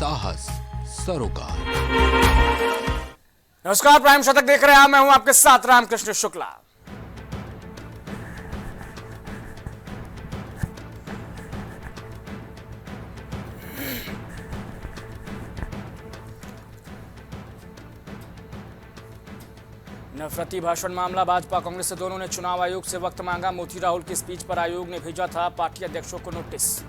साहस सरोकार। नमस्कार, प्राइम शतक देख रहे हैं। मैं हूं आपके साथ रामकृष्ण शुक्ला। नफरती भाषण मामला, भाजपा कांग्रेस से दोनों ने चुनाव आयोग से वक्त मांगा। मोती राहुल की स्पीच पर आयोग ने भेजा था पार्टी अध्यक्षों को नोटिस।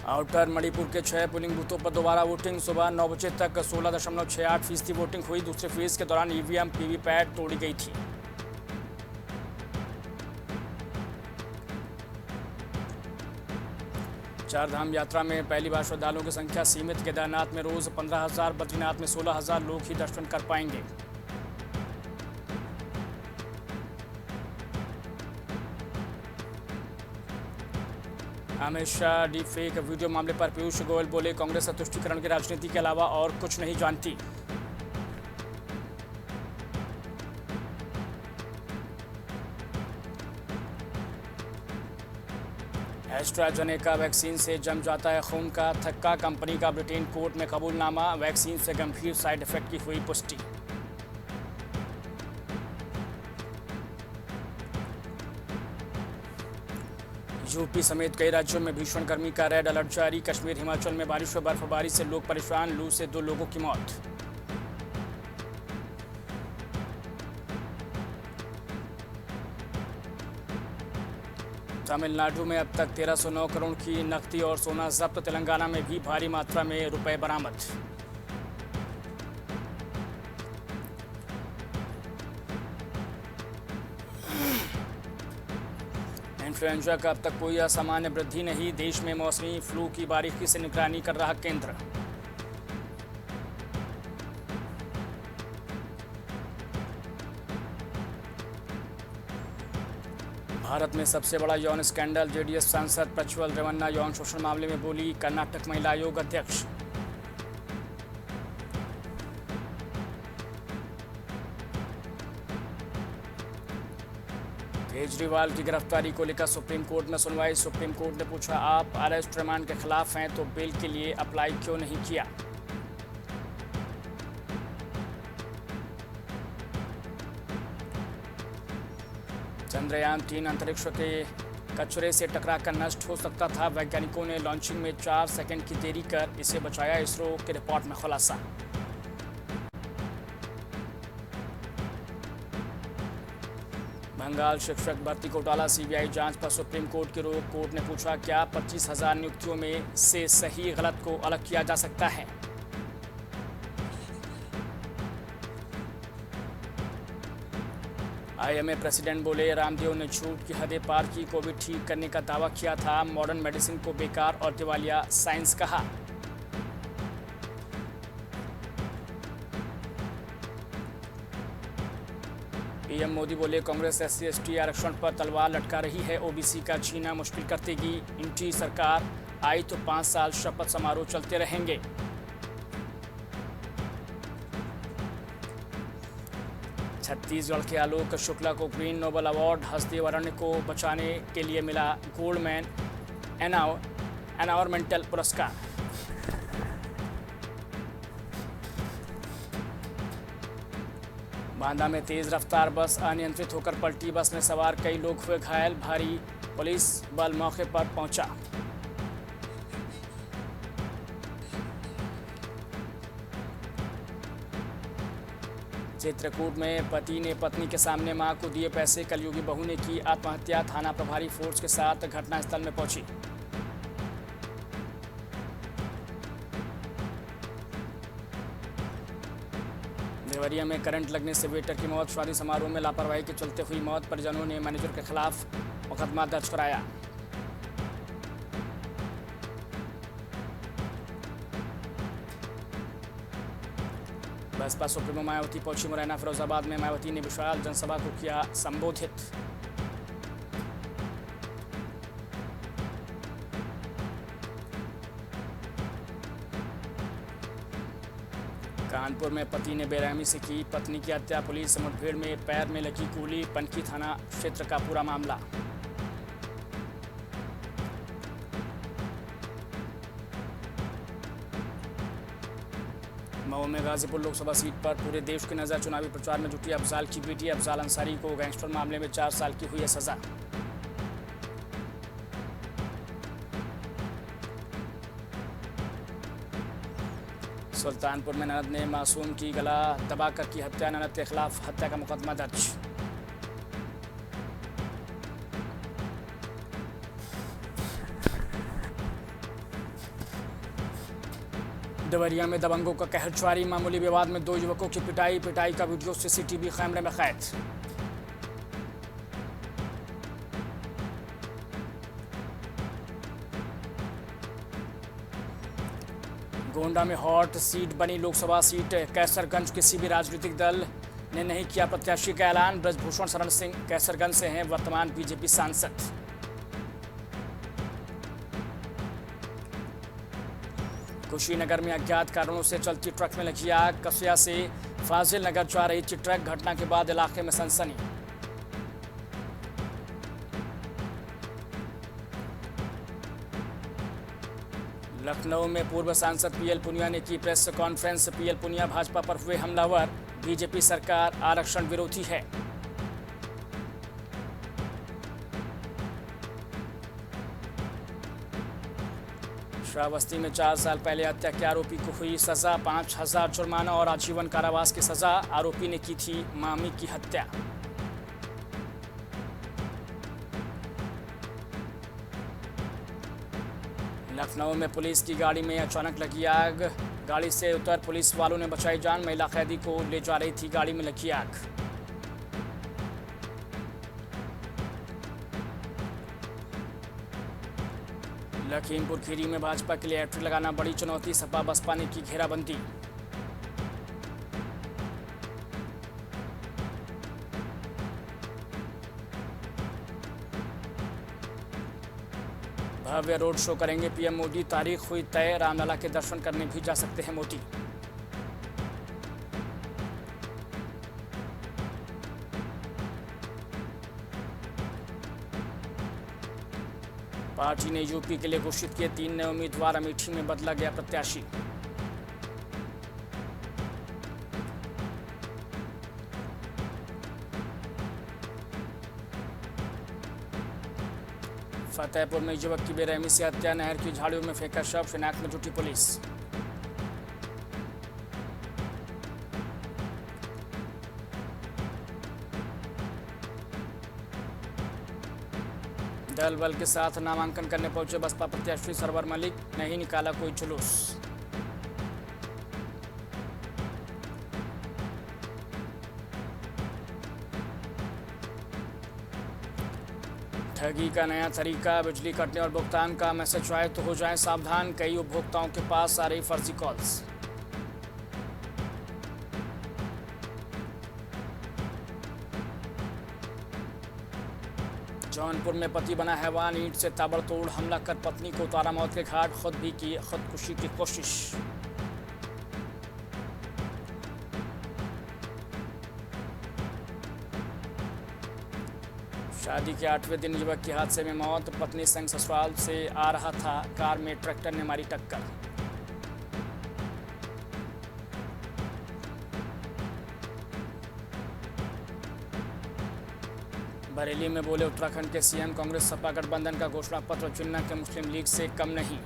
आउटर मणिपुर के 6 पोलिंग बूथों पर दोबारा वोटिंग। सुबह 9 बजे तक 16.68% वोटिंग हुई। दूसरे फेज के दौरान ईवीएम वीवीपैट तोड़ी गई थी। चारधाम यात्रा में पहली बार श्रद्धालुओं की संख्या सीमित। केदारनाथ में रोज 15,000, बद्रीनाथ में 16,000 लोग ही दर्शन कर पाएंगे। Amit Shah deep fake video मामले पर पीयूष गोयल बोले, कांग्रेस तुष्टीकरण की राजनीति के अलावा और कुछ नहीं जानती। एस्ट्राजेनेका वैक्सीन से जम जाता है खून का थक्का। कंपनी का ब्रिटेन कोर्ट में कबूलनामा। वैक्सीन से गंभीर साइड इफेक्ट की हुई पुष्टि। यूपी समेत कई राज्यों में भीषण गर्मी का रेड अलर्ट जारी। कश्मीर हिमाचल में बारिश व बर्फबारी से लोग परेशान। लू से 2 लोगों की मौत। तमिलनाडु में अब तक 1309 करोड़ की नकदी और सोना जब्त। तेलंगाना में भी भारी मात्रा में रुपए बरामद। इन्फ्लुएंजा का अब तक कोई असामान्य वृद्धि नहीं। देश में मौसमी फ्लू की बारीकी से निगरानी कर रहा केंद्र। भारत में सबसे बड़ा यौन स्कैंडल। जेडीएस सांसद प्रज्वल रेवन्ना यौन शोषण मामले में बोली कर्नाटक महिला आयोग अध्यक्ष। केजरीवाल की गिरफ्तारी को लेकर सुप्रीम कोर्ट में सुनवाई। सुप्रीम कोर्ट ने पूछा, आप अरेस्ट रिमांड के खिलाफ हैं तो बेल के लिए अप्लाई क्यों नहीं किया। चंद्रयान 3 अंतरिक्ष के कचरे से टकराकर नष्ट हो सकता था। वैज्ञानिकों ने लॉन्चिंग में 4 सेकंड की देरी कर इसे बचाया। इसरो के रिपोर्ट में खुलासा। बंगाल शिक्षक भर्ती घोटाला, सीबीआई जांच पर सुप्रीम कोर्ट की रोक। कोर्ट ने पूछा, क्या 25,000 नियुक्तियों में से सही गलत को अलग किया जा सकता है। आईएमए प्रेसिडेंट बोले, रामदेव ने झूठ की हदें पार की। कोविड ठीक करने का दावा किया था। मॉडर्न मेडिसिन को बेकार और दिवालिया साइंस कहा। पीएम मोदी बोले, कांग्रेस SC ST आरक्षण पर तलवार लटका रही है। ओबीसी का छीना मुश्किल कर देगी। इनकी सरकार आई तो 5 साल शपथ समारोह चलते रहेंगे। छत्तीसगढ़ के आलोक शुक्ला को ग्रीन नोबल अवार्ड। हसदेव अरण्य को बचाने के लिए मिला गोल्डमैन एनवायरमेंटल पुरस्कार। बांदा में तेज रफ्तार बस अनियंत्रित होकर पलटी। बस में सवार कई लोग हुए घायल। भारी पुलिस बल मौके पर पहुंचा। चित्रकूट में पति ने पत्नी के सामने मां को दिए पैसे। कलयुगी बहू ने की आत्महत्या। थाना प्रभारी फोर्स के साथ घटनास्थल में पहुंची। देवरिया में करंट लगने से वेटर की मौत। शादी समारोह में लापरवाही के चलते हुई मौत। परिजनों ने मैनेजर के खिलाफ मुकदमा दर्ज कराया। बसपा सुप्रीमो मायावती पहुंची मुरैना। फिरोजाबाद में मायावती ने विशाल जनसभा को किया संबोधित। कानपुर में पति ने बेरहमी से की पत्नी की हत्या, पुलिस से मुठभेड़ में पैर में लगी गोली, पनकी थाना क्षेत्र का पूरा मामला। मऊ में गाजीपुर लोकसभा सीट पर पूरे देश की नजर, चुनावी प्रचार में जुटी अफजाल की बेटी अफजाल अंसारी को गैंगस्टर मामले में 4 साल की हुई है सजा। सुल्तानपुर में ननद ने मासूम की गला दबाकर की हत्या, ननद के खिलाफ हत्या का मुकदमा दर्ज। देवरिया में दबंगों का कहर जारी, मामूली विवाद में 2 युवकों की पिटाई का वीडियो सीसीटीवी कैमरे में कैद। गोंडा में हॉट सीट बनी लोकसभा सीट कैसरगंज, किसी भी राजनीतिक दल ने नहीं किया प्रत्याशी का ऐलान, ब्रजभूषण शरण सिंह कैसरगंज से हैं वर्तमान बीजेपी सांसद। कुशीनगर में अज्ञात कारणों से चलती ट्रक में लगी आग, कसिया से फाजिल नगर जा रही थी ट्रक, घटना के बाद इलाके में सनसनी। लखनऊ में पूर्व सांसद पीएल पुनिया ने की press conference, PL Punia Bhajpa पर हुए हमलावर, बीजेपी सरकार आरक्षण विरोधी है। श्रावस्ती में 4 साल पहले हत्या के आरोपी को हुई सजा, 5,000 जुर्माना और आजीवन कारावास की सजा, आरोपी ने की थी मामी की हत्या। लखनऊ में पुलिस की गाड़ी में अचानक लगी आग, गाड़ी से उतर पुलिस वालों ने बचाई जान, महिला कैदी को ले जा रही थी, गाड़ी में लगी आग। लखीमपुर खीरी में भाजपा के लिए हैट्रिक लगाना बड़ी चुनौती, सपा बसपा ने की घेराबंदी। भव्य रोड शो करेंगे पीएम मोदी, तारीख हुई तय, रामलला के दर्शन करने भी जा सकते हैं मोदी। पार्टी ने यूपी के लिए घोषित किए 3 नए उम्मीदवार, अमेठी में बदला गया प्रत्याशी। फतेहपुर में युवक की बेरहमी से हत्या, नहर की झाड़ियों में फेंका शव, शिनाख्त में जुटी पुलिस। दल बल के साथ नामांकन करने पहुंचे बसपा प्रत्याशी सरवर मलिक, नहीं निकाला कोई जुलूस। ठगी का नया तरीका, बिजली कटने और भुगतान का मैसेज आए तो हो जाएं सावधान, कई उपभोक्ताओं के पास आ रही फर्जी कॉल्स। जौनपुर में पति बना हैवान, ईंट से ताबड़तोड़ हमला कर पत्नी को उतारा मौत के घाट, खुद भी की खुदकुशी की कोशिश। शादी के 8वें दिन युवक की हादसे में मौत, पत्नी संग ससुराल से आ रहा था, कार में ट्रैक्टर ने मारी टक्कर। बरेली में बोले उत्तराखंड के सीएम, कांग्रेस सपा गठबंधन का घोषणा पत्र चुनना के मुस्लिम लीग से कम नहीं।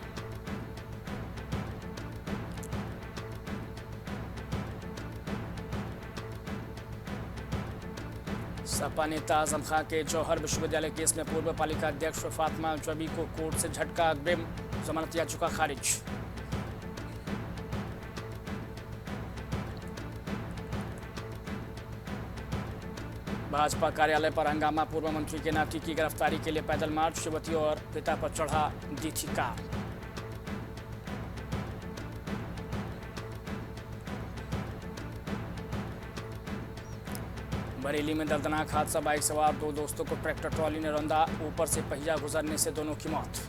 सपा नेता आजम खां के जौहर विश्वविद्यालय केस में पूर्व पालिका अध्यक्ष फातिमा जबी को कोर्ट से झटका, अग्रिम जमानत याचिका खारिज। भाजपा कार्यालय पर हंगामा, पूर्व मंत्री के नाती की गिरफ्तारी के लिए पैदल मार्च, युवती और पिता पर चढ़ा दी थी कार। बरेली में दर्दनाक हादसा, बाइक सवार 2 दोस्तों को ट्रैक्टर ट्रॉली ने रौंदा, ऊपर से पहिया गुजरने से दोनों की मौत।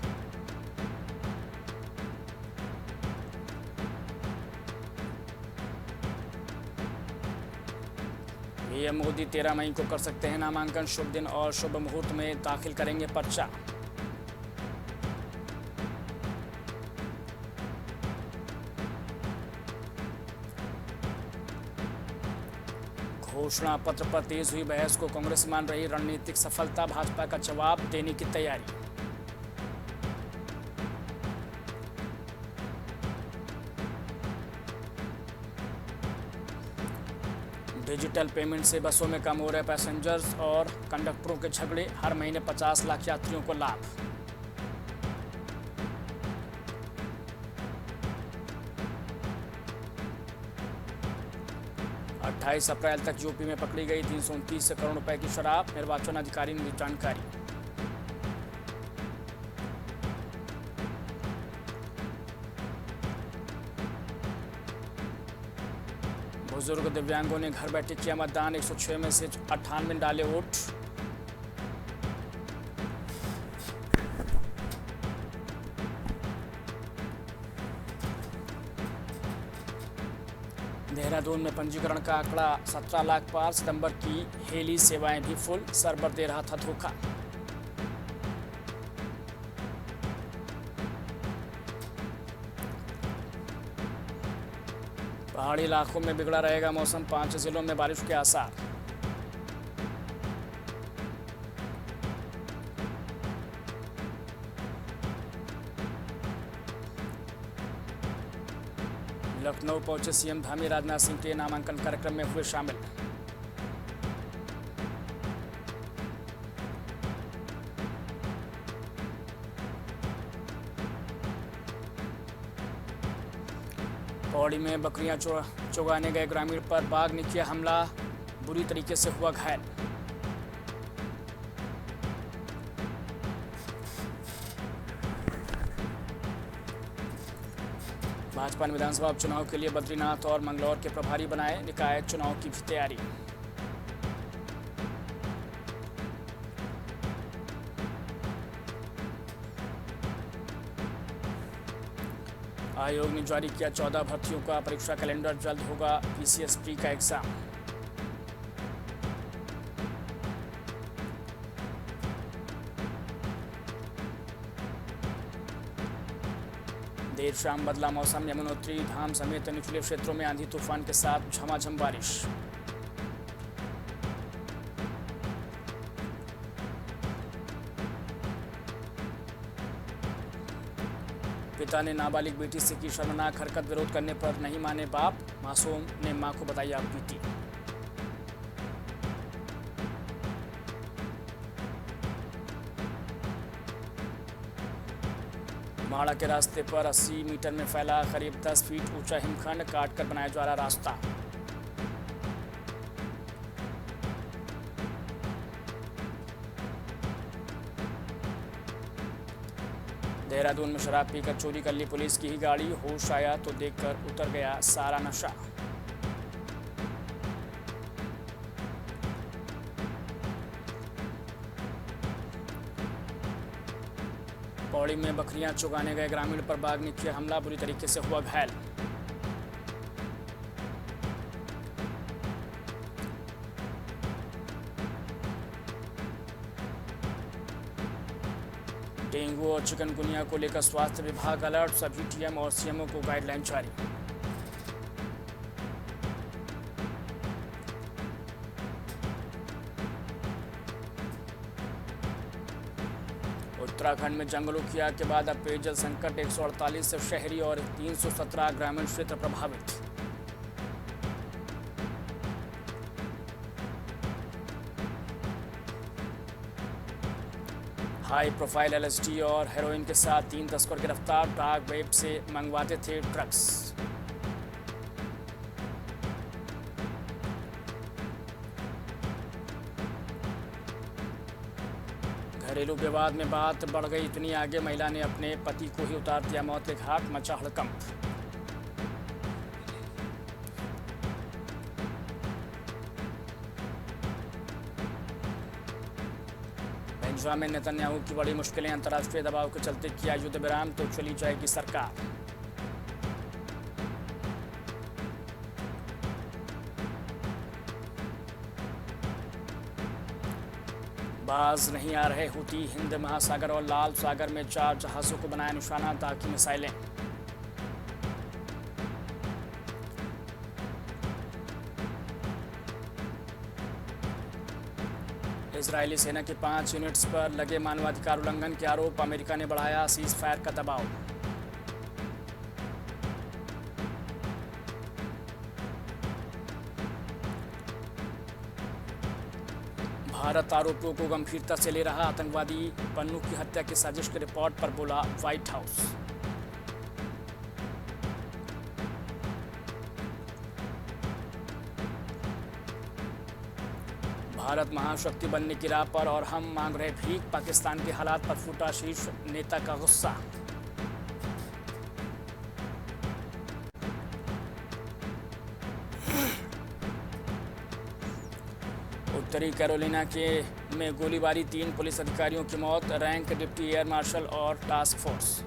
पीएम मोदी 13 मई को कर सकते हैं नामांकन। शुभ दिन और शुभ मुहूर्त में दाखिल करेंगे पर्चा। घोषणा पत्र पर तेज हुई बहस को कांग्रेस मान रही रणनीतिक सफलता। भाजपा का जवाब देने की तैयारी। डिजिटल पेमेंट से बसों में कम हो रहे पैसेंजर्स और कंडक्टरों के झगड़े। हर महीने 50 लाख यात्रियों को लाभ। अट्ठाईस अप्रैल तक यूपी में पकड़ी गई 329 करोड़ रुपए की शराब। निर्वाचन अधिकारी ने दी जानकारी। बुजुर्ग दिव्यांगों ने घर बैठे किया मतदान। 106 में से 98 डाले वोट। देहरादून में पंजीकरण का आंकड़ा 17 लाख पार। सितंबर की हेली सेवाएं भी फुल। सर्वर दे रहा था धोखा। पहाड़ी इलाकों में बिगड़ा रहेगा मौसम। 5 जिलों में बारिश के आसार। लखनऊ पहुंचे सीएम धामी। राजनाथ सिंह के नामांकन कार्यक्रम में हुए शामिल। पौड़ी में बकरियां चुगाने गए ग्रामीण पर बाघ ने किया हमला। बुरी तरीके से हुआ घायल। भाजपा ने विधानसभा उपचुनाव के लिए बद्रीनाथ और मंगलौर के प्रभारी बनाए। निकाय चुनाव की भी तैयारी। आयोग ने जारी किया 14 भर्तियों का परीक्षा कैलेंडर। जल्द होगा पीसीएस प्री का एग्जाम। देर शाम बदला मौसम। यमुनोत्री धाम समेत निचले क्षेत्रों में आंधी तूफान के साथ झमाझम बारिश। पिता ने नाबालिग बेटी से की शर्मनाक हरकत। विरोध करने पर नहीं माने बाप। मासूम ने मां को बताई आप बीती। माड़ा के रास्ते पर 80 मीटर में फैला करीब 10 फीट ऊंचा हिमखंड। काट कर बनाया जा रहा रास्ता। देहरादून में शराब पीकर चोरी कर ली पुलिस की ही गाड़ी। होश आया तो देखकर उतर गया सारा नशा। पौड़ी में बकरियां चुगाने गए ग्रामीण पर बाघ ने किया हमला। बुरी तरीके से हुआ घायल। डेंगू और चिकनगुनिया को लेकर स्वास्थ्य विभाग अलर्ट। सभी टीएम और सीएमओ को गाइडलाइन जारी। उत्तराखंड में जंगलों की आग के बाद अब पेयजल संकट। 148 शहरी और 317 ग्रामीण क्षेत्र प्रभावित। हाई प्रोफाइल एलएसडी और हेरोइन के साथ 3 तस्कर गिरफ्तार। डार्क वेब से मंगवाते थे ड्रग्स। घरेलू विवाद में बात बढ़ गई इतनी आगे। महिला ने अपने पति को ही उतार दिया मौत के घाट। मचा हड़कंप। बेंजामिन नेतन्याहू की बड़ी मुश्किलें। अंतर्राष्ट्रीय दबाव के चलते किया युद्ध विराम तो चली जाएगी सरकार। बाज नहीं आ रहे हूती, हिंद महासागर और लाल सागर में 4 जहाजों को बनाया निशाना, दागी मिसाइलें। इजरायली सेना की 5 यूनिट्स पर लगे मानवाधिकार उल्लंघन के आरोप, अमेरिका ने बढ़ाया सीज फायर का दबाव। भारत आरोपियों को गंभीरता से ले रहा, आतंकवादी पन्नू की हत्या की साजिश की रिपोर्ट पर बोला व्हाइट हाउस। भारत महाशक्ति बनने की राह पर और हम मांग रहे भीख, पाकिस्तान के हालात पर फूटा शीर्ष नेता का गुस्सा। उत्तरी कैरोलिना में गोलीबारी, 3 पुलिस अधिकारियों की मौत, रैंक डिप्टी एयर मार्शल और टास्क फोर्स।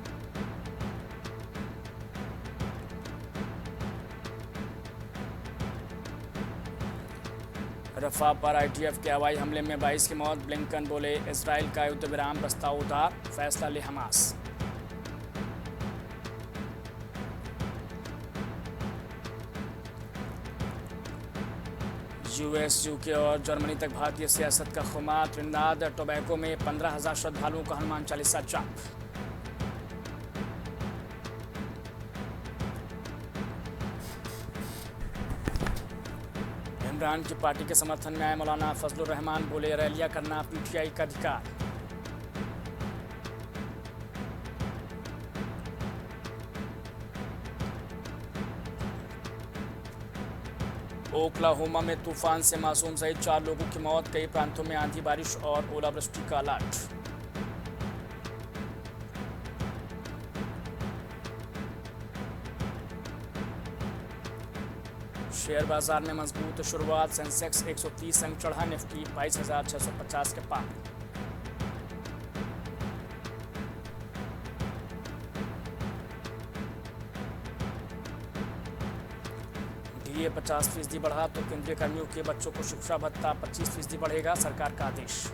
रफा पर आईटीएफ के हवाई हमले में 22 की मौत, ब्लिंकन बोले इजराइल का युद्ध विराम प्रस्ताव उतार, फैसला ले हमास। यूएस, यूके और जर्मनी तक भारतीय सियासत का खुमार, त्रिनिदाद टोबैगो में 15,000 श्रद्धालुओं का हनुमान चालीसा जाप। इमरान की पार्टी के समर्थन में आए मौलाना फजलुर रहमान बोले रैलियां करना पीटीआई का अधिकार। ओक्लाहोमा में तूफान से मासूम सहित 4 लोगों की मौत, कई प्रांतों में आंधी बारिश और ओलावृष्टि का अलर्ट। शेयर बाजार में मजबूत शुरुआत, सेंसेक्स 130 अंक चढ़ा, निफ्टी 22,650 के पार। डीए 50% बढ़ा तो केंद्रीय कर्मियों के बच्चों को शिक्षा भत्ता 25% बढ़ेगा, सरकार का आदेश।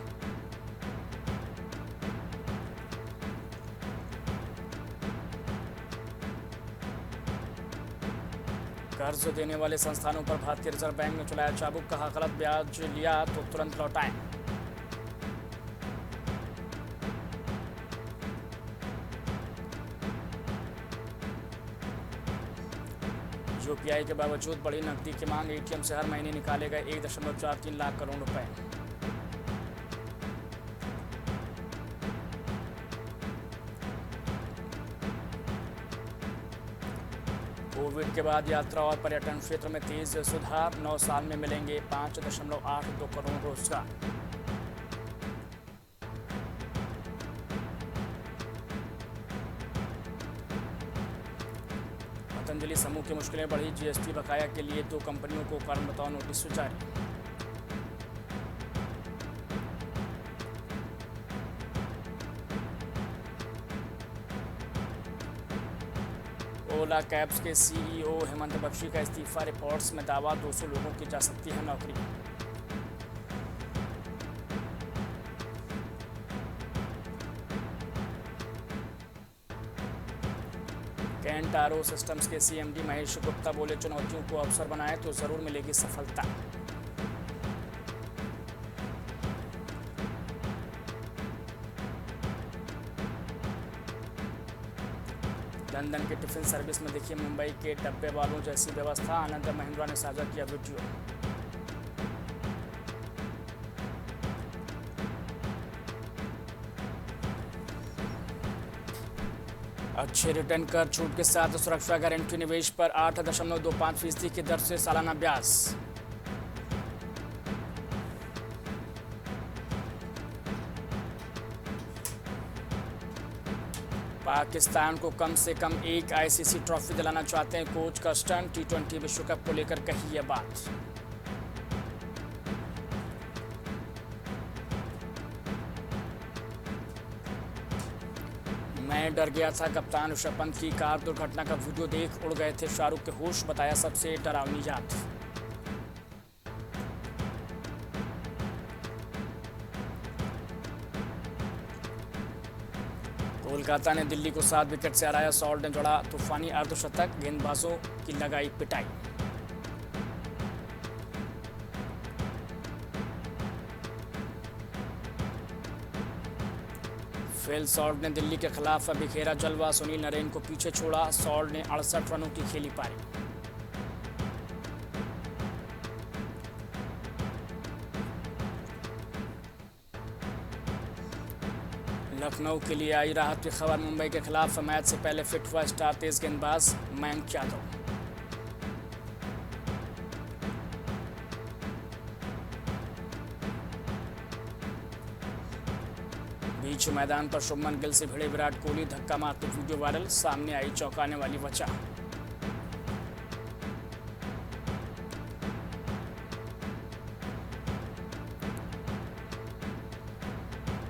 कर्ज देने वाले संस्थानों पर भारतीय रिजर्व बैंक ने चलाया चाबुक, कहा गलत ब्याज लिया तो तुरंत लौटाएं। यूपीआई के बावजूद बढ़ी नकदी की मांग, एटीएम से हर महीने निकाले गए 1.43 लाख करोड़ रुपए। कोविड के बाद यात्रा और पर्यटन क्षेत्र में तेज सुधार, 9 साल में मिलेंगे 5.82 करोड़ रोजगार। पतंजलि समूह की मुश्किलें बढ़ी, जीएसटी बकाया के लिए 2 कंपनियों को कारण बताओ नोटिस जारी। ओला कैब्स के सीईओ हेमंत बख्शी का इस्तीफा, रिपोर्ट्स में दावा 200 लोगों की जा सकती है नौकरी। कैंट आरओ सिस्टम्स के सीएमडी महेश गुप्ता बोले चुनौतियों को अवसर बनाए तो जरूर मिलेगी सफलता। लंदन के टिफिन सर्विस में देखिए मुंबई के डब्बे वालों जैसी व्यवस्था, आनंद महिंद्रा ने साझा किया वीडियो। अच्छे रिटर्न कर छूट के साथ सुरक्षा गारंटी, निवेश पर 8.25% की दर से सालाना ब्याज। पाकिस्तान को कम से कम एक आईसीसी ट्रॉफी दिलाना चाहते हैं कोच का स्टंट, टी20 विश्व कप को लेकर कही ये बात। मैं डर गया था, कप्तान ऋषभ पंत की कार दुर्घटना का वीडियो देख उड़ गए थे शाहरुख के होश, बताया सबसे डरावनी याद। कोलकाता ने दिल्ली को 7 विकेट से हराया। सॉल्ट ने जोड़ा तूफानी अर्धशतक, गेंदबाजों की लगाई पिटाई। फिल सॉल्ट ने दिल्ली के खिलाफ बिखेरा जलवा, सुनील नरेन को पीछे छोड़ा। सॉल्ट ने 68 रनों की खेली पारी। लखनऊ के लिए आई राहत की खबर, मुंबई के खिलाफ मैच से पहले फिट हुआ स्टार तेज गेंदबाज मयंक यादव। बीच मैदान पर शुभमन गिल से भिड़े विराट कोहली, धक्का मारते वीडियो वायरल, सामने आई चौंकाने वाली वजह।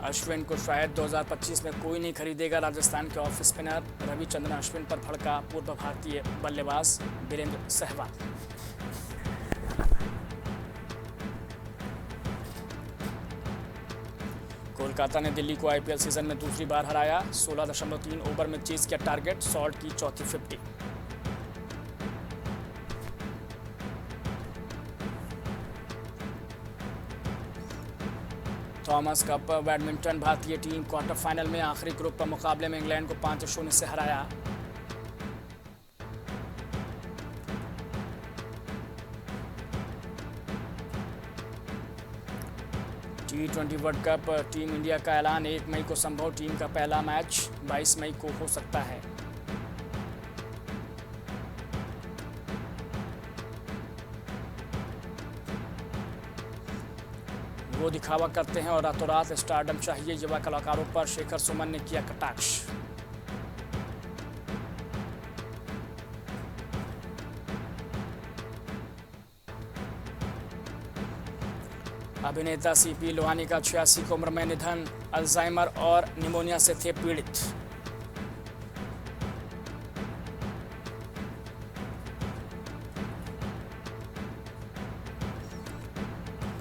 अश्विन को शायद 2025 में कोई नहीं खरीदेगा। राजस्थान के ऑफ स्पिनर रविचंद्रन अश्विन पर भड़का पूर्व भारतीय बल्लेबाज वीरेंद्र सहवाग। कोलकाता ने दिल्ली को आईपीएल सीजन में दूसरी बार हराया। 16.3 ओवर में चेज किया टारगेट। सॉल्ट की चौथी 50। थॉमस कप बैडमिंटन, भारतीय टीम क्वार्टर फाइनल में। आखिरी ग्रुप पर मुकाबले में इंग्लैंड को 5-0 से हराया। T20 world cup team India का ऐलान, 1 मई को संभव टीम का पहला मैच 22 मई को हो सकता है। वो दिखावा करते हैं और रातों रात स्टारडम चाहिए, युवा कलाकारों पर शेखर सुमन ने किया कटाक्ष। अभिनेता सीपी लोहानी का 86 की उम्र में निधन, अल्जाइमर और निमोनिया से थे पीड़ित।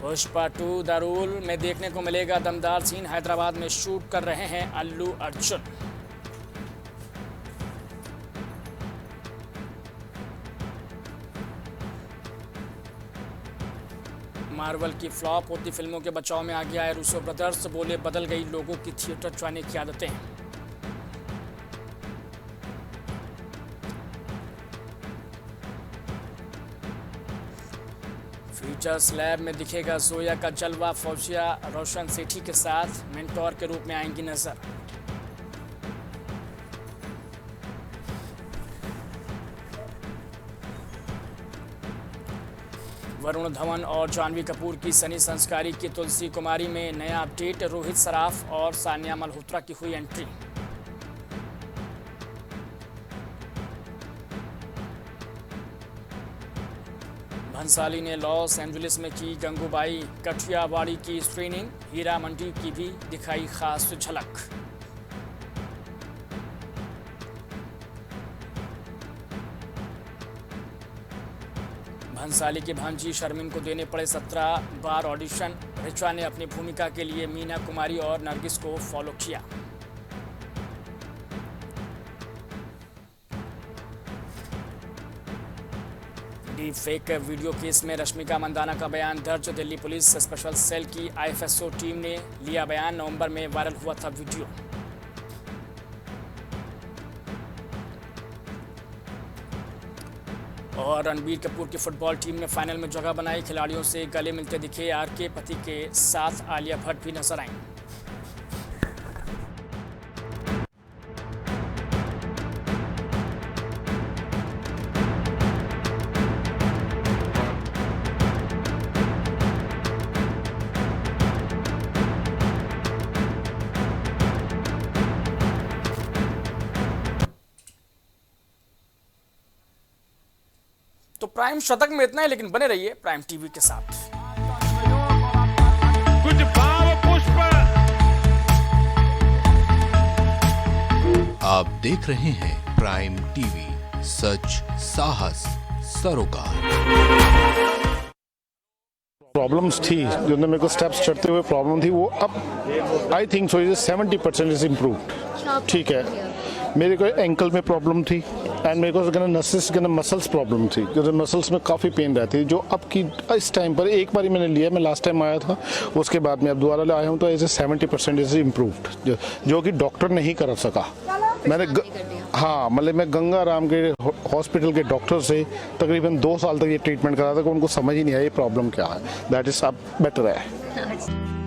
पुष्पा 2 द रूल में देखने को मिलेगा दमदार सीन, हैदराबाद में शूट कर रहे हैं अल्लू अर्जुन। मार्वल की फ्लॉप होती फिल्मों के बचाव में आ गया है रूसो ब्रदर्स, बोले बदल गई लोगों की थिएटर जाने की आदतें। फीचर्स लैब में दिखेगा जोया का जलवा, फौजिया रोशन सेठी के साथ मेंटोर के रूप में आएंगी नजर। वरुण धवन और जानवी कपूर की सनी संस्कारी की तुलसी कुमारी में नया अपडेट, रोहित सराफ और सानिया मल्होत्रा की हुई एंट्री। भंसाली ने लॉस एंजलिस में की गंगूबाई कठियावाड़ी की स्क्रीनिंग, हीरा मंडी की भी दिखाई खास झलक। भंसाली की भांजी शर्मिन को देने पड़े 17 बार ऑडिशन, ऋचा ने अपनी भूमिका के लिए मीना कुमारी और नरगिस को फॉलो किया। डीप फेक वीडियो केस में रश्मिका मंदाना का बयान दर्ज, दिल्ली पुलिस स्पेशल सेल की आईएफएसओ टीम ने लिया बयान। नवंबर में वायरल हुआ था वीडियो। और रणबीर कपूर की फुटबॉल टीम ने फाइनल में जगह बनाई, खिलाड़ियों से गले मिलते दिखे आरके, पति के साथ आलिया भट्ट भी नजर आईं। तो प्राइम शतक में इतना ही, लेकिन बने रहिए प्राइम टीवी के साथ। कुछ भाव पुष्प। आप देख रहे हैं प्राइम टीवी, सच साहस सरोकार। प्रॉब्लम्स थी जो मेरे को स्टेप्स चढ़ते हुए प्रॉब्लम थी, वो अब I think so 70% is improved. ठीक है। मेरे को एंकल में प्रॉब्लम थी एंड मेरे को नसेस मसल्स प्रॉब्लम थी, क्योंकि मसल्स में काफ़ी पेन रहती है, जो अब की इस टाइम पर एक बार ही मैंने लिया, मैं लास्ट टाइम आया था, उसके बाद मैं अब दोबारा लाया हूँ, तो ऐसे 70% इज इम्प्रूव्ड, जो कि डॉक्टर नहीं कर सका। मैंने हाँ, मतलब मैं गंगा राम के हॉस्पिटल के डॉक्टर से तकरीबन 2 साल तक ये ट्रीटमेंट करा था, कि उनको समझ ही नहीं आया ये प्रॉब्लम क्या है। दैट इज अब बेटर है।